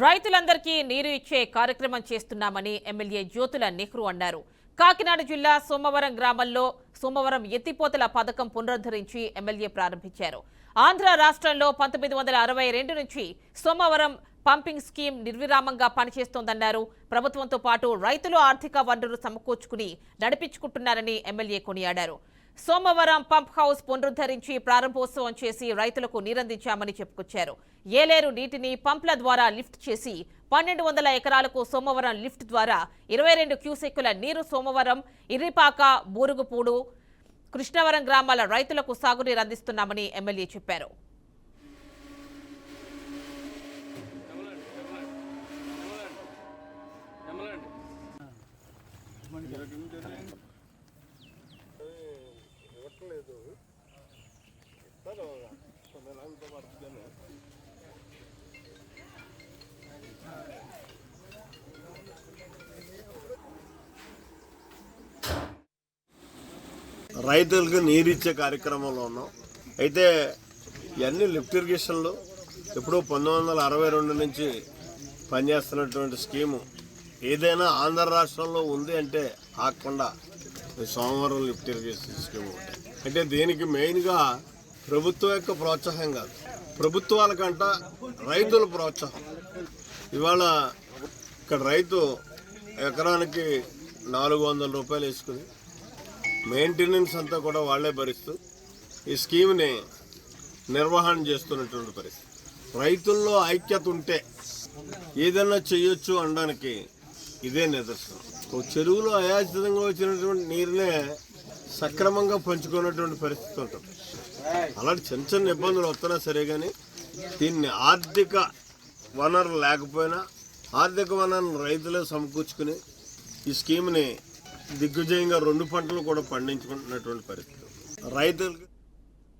రైతులందరికీ నీరు ఇచ్చే కార్యక్రమం చేస్తున్నామని ఎమ్మెల్యే జ్యోతుల నెహ్రూ అన్నారు. కాకినాడ జిల్లా సోమవరం గ్రామంలో సోమవరం ఎత్తిపోతల పథకం పునరుద్ధరించి ఎమ్మెల్యే ప్రారంభించారు. ఆంధ్ర రాష్ట్రంలో 1962 నుంచి సోమవరం పంపింగ్ స్కీమ్ నిర్విరామంగా పనిచేస్తోందన్నారు. ప్రభుత్వంతో పాటు రైతులు ఆర్థిక వనరులు సమకూర్చుకుని నడిపించుకుంటున్నారని ఎమ్మెల్యే కొనియాడారు. సోమవరం పంప్ హౌస్ పునరుద్ధరించి ప్రారంభోత్సవం చేసి రైతులకు నీరందించామని చెప్పుకొచ్చారు. ఏలేరు నీటిని పంప్ల ద్వారా లిఫ్ట్ చేసి 1200 ఎకరాలకు సోమవరం లిఫ్ట్ ద్వారా 22 క్యూసెక్కుల నీరు సోమవరం, ఇర్రిపాక, బూరుగుపూడు, కృష్ణవరం గ్రామాల రైతులకు సాగునీరు అందిస్తున్నామని ఎమ్మెల్యే చెప్పారు. రైతులకు నీరిచ్చే కార్యక్రమంలో ఉన్నాం. అయితే ఇవన్నీ లిఫ్ట్ ఇరిగేషన్లు ఎప్పుడో 1962 నుంచి పనిచేస్తున్నటువంటి స్కీము ఏదైనా ఆంధ్ర రాష్ట్రంలో ఉంది అంటే ఆకుండా సోమవరం లిఫ్ట్ ఇరిగేషన్ స్కీమ్ ఉంటాయి. అంటే దీనికి మెయిన్గా ప్రభుత్వం యొక్క ప్రోత్సాహం కాదు, ప్రభుత్వాలకంట రైతుల ప్రోత్సాహం. ఇవాళ ఇక్కడ రైతు ఎకరానికి 400 రూపాయలు వేసుకుని మెయింటెనెన్స్ అంతా కూడా వాళ్లే భరిస్తూ ఈ స్కీమ్ని నిర్వహణ చేస్తున్నటువంటి పరిస్థితి. రైతుల్లో ఐక్యత ఉంటే ఏదైనా చేయొచ్చు అనడానికి ఇదే నిదర్శనం. చెరువులో అయాచితంగా వచ్చినటువంటి నీరునే సక్రమంగా పంచుకున్నటువంటి పరిస్థితి ఉంటుంది. అలాంటి చిన్న చిన్న ఇబ్బందులు వస్తున్నా సరే కానీ దీన్ని ఆర్థిక వనరు లేకపోయినా ఆర్థిక వనరును రైతులే సమకూర్చుకుని ఈ స్కీమ్ని దిగ్విజయంగా 2 పంటలు కూడా పండించుకుంటున్నటువంటి పరిస్థితి రైతులకు.